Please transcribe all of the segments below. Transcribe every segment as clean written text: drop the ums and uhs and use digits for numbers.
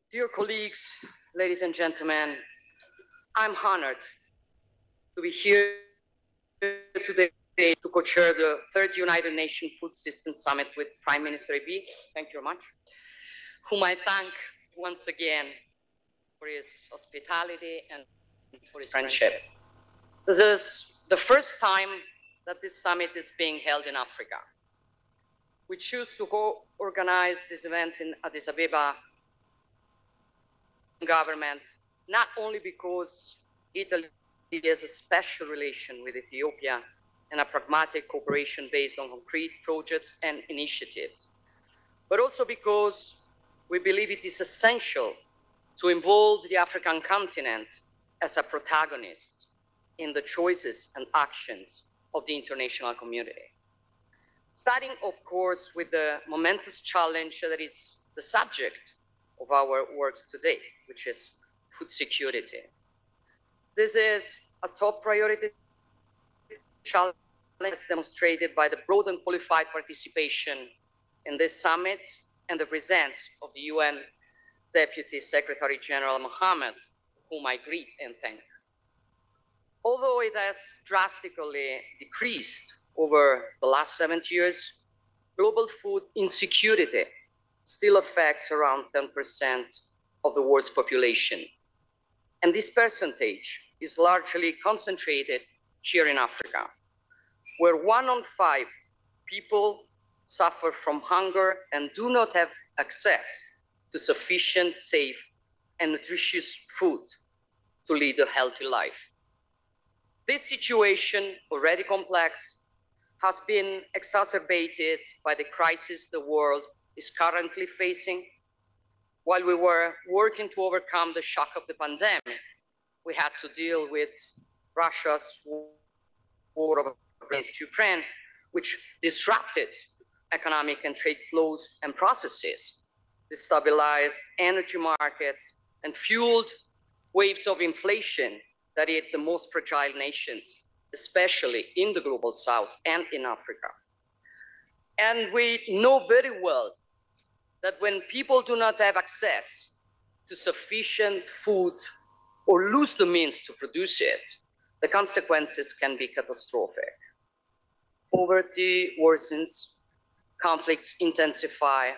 Dear colleagues, ladies and gentlemen, I'm honored to be here today to co-chair the third United Nations Food Systems Summit with Prime Minister Abiy, thank you very much, whom I thank once again for his hospitality and for his friendship. This is the first time that this summit is being held in Africa. We choose to organize this event in Addis Ababa government, not only because Italy has a special relation with Ethiopia and a pragmatic cooperation based on concrete projects and initiatives, but also because we believe it is essential to involve the African continent as a protagonist in the choices and actions of the international community. Starting, of course, with the momentous challenge that is the subject of our works today, which is food security. This is a top priority challenge demonstrated by the broad and qualified participation in this summit and the presence of the UN Deputy Secretary General Mohammed, whom I greet and thank. Although it has drastically decreased over the last 70 years, global food insecurity still affects around 10% of the world's population. And this percentage is largely concentrated here in Africa, where 1 on 5 people suffer from hunger and do not have access to sufficient, safe, and nutritious food to lead a healthy life. This situation, already complex, has been exacerbated by the crisis the world is currently facing. While we were working to overcome the shock of the pandemic, we had to deal with Russia's war against Ukraine, which disrupted economic and trade flows and processes, destabilized energy markets, and fueled waves of inflation that hit the most fragile nations, especially in the global south and in Africa. And we know very well that when people do not have access to sufficient food or lose the means to produce it, the consequences can be catastrophic. Poverty worsens, conflicts intensify,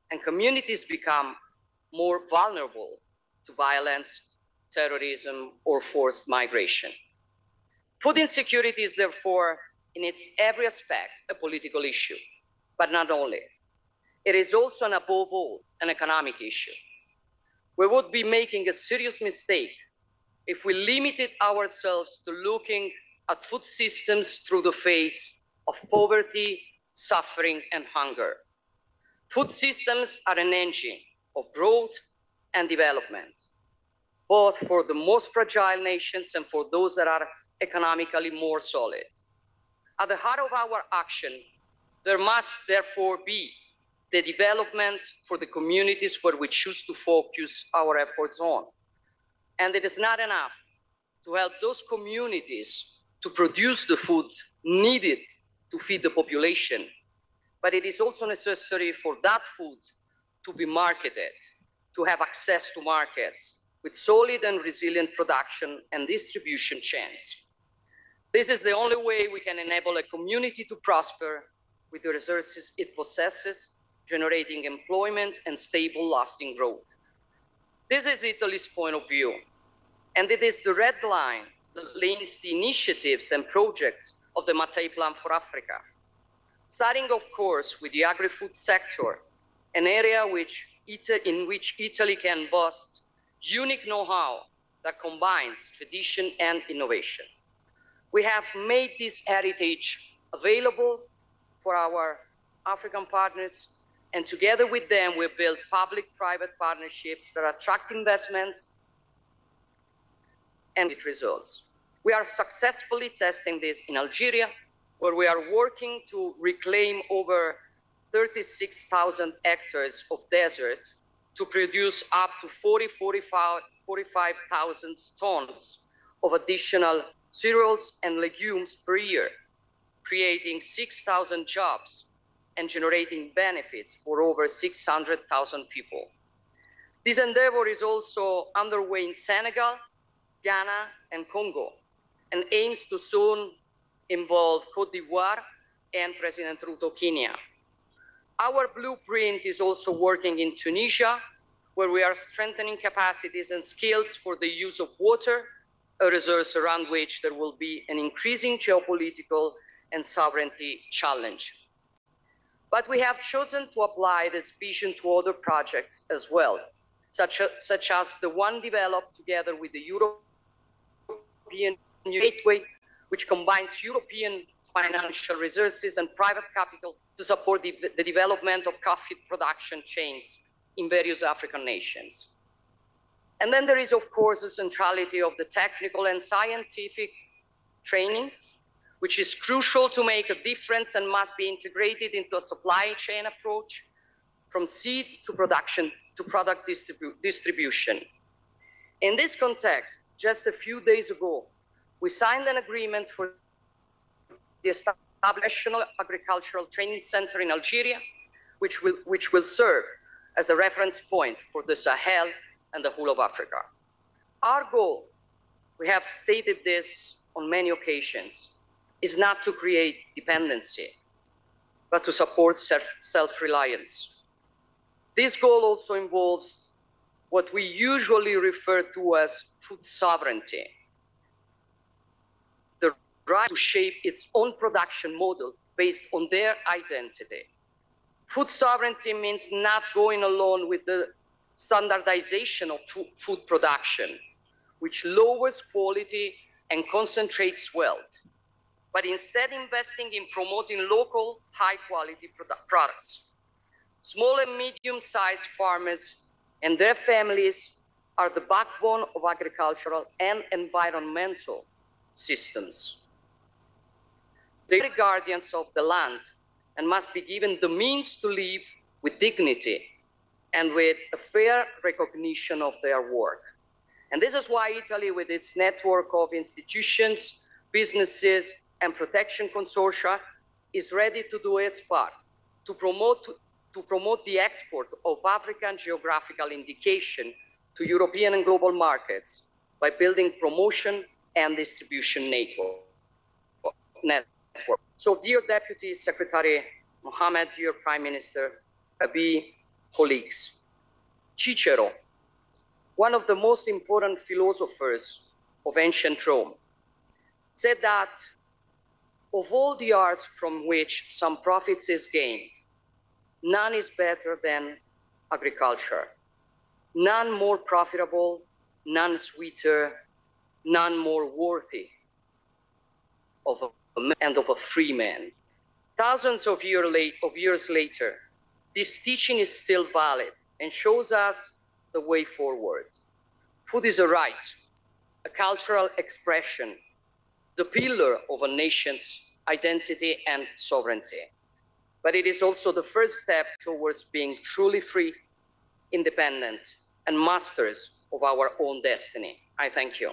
and communities become more vulnerable to violence, terrorism, or forced migration. Food insecurity is therefore, in its every aspect, a political issue, but not only. It is also, and above all, an economic issue. We would be making a serious mistake if we limited ourselves to looking at food systems through the face of poverty, suffering, and hunger. Food systems are an engine of growth and development, both for the most fragile nations and for those that are economically more solid. At the heart of our action, there must therefore be the development for the communities where we choose to focus our efforts on. And it is not enough to help those communities to produce the food needed to feed the population, but it is also necessary for that food to be marketed, to have access to markets with solid and resilient production and distribution chains. This is the only way we can enable a community to prosper with the resources it possesses, generating employment and stable, lasting growth. This is Italy's point of view, and it is the red line that links the initiatives and projects of the Mattei Plan for Africa. Starting, of course, with the agri-food sector, an area in which Italy can boast unique know-how that combines tradition and innovation. We have made this heritage available for our African partners, and together with them, we build public-private partnerships that attract investments and it results. We are successfully testing this in Algeria, where we are working to reclaim over 36,000 hectares of desert to produce up to 45,000 tons of additional cereals and legumes per year, creating 6,000 jobs and generating benefits for over 600,000 people. This endeavor is also underway in Senegal, Ghana, and Congo, and aims to soon involve Cote d'Ivoire and President Ruto Kenya. Our blueprint is also working in Tunisia, where we are strengthening capacities and skills for the use of water, a resource around which there will be an increasing geopolitical and sovereignty challenge. But we have chosen to apply this vision to other projects as well, such as the one developed together with the European Gateway, which combines European financial resources and private capital to support the development of coffee production chains in various African nations. And then there is, of course, the centrality of the technical and scientific training, which is crucial to make a difference and must be integrated into a supply chain approach from seed to production to product distribution. In this context, just a few days ago, we signed an agreement for the establishment of agricultural training center in Algeria, which will serve as a reference point for the Sahel and the whole of Africa. Our goal, we have stated this on many occasions, is not to create dependency, but to support self-reliance. This goal also involves what we usually refer to as food sovereignty, the right to shape its own production model based on their identity. Food sovereignty means not going along with the standardization of food production, which lowers quality and concentrates wealth, but instead investing in promoting local, high-quality products. Small and medium-sized farmers and their families are the backbone of agricultural and environmental systems. They are guardians of the land and must be given the means to live with dignity and with a fair recognition of their work. And this is why Italy, with its network of institutions, businesses, and protection consortia, is ready to do its part to promote the export of African geographical indication to European and global markets by building promotion and distribution network. So, dear Deputy Secretary Mohammed, dear Prime Minister Abiy, colleagues, Cicero, one of the most important philosophers of ancient Rome, said that of all the arts from which some profits is gained, none is better than agriculture, none more profitable, none sweeter, none more worthy of a man and of a free man. Thousands of years later, this teaching is still valid and shows us the way forward. Food is a right, a cultural expression, the pillar of a nation's identity and sovereignty. But it is also the first step towards being truly free, independent, and masters of our own destiny. I thank you.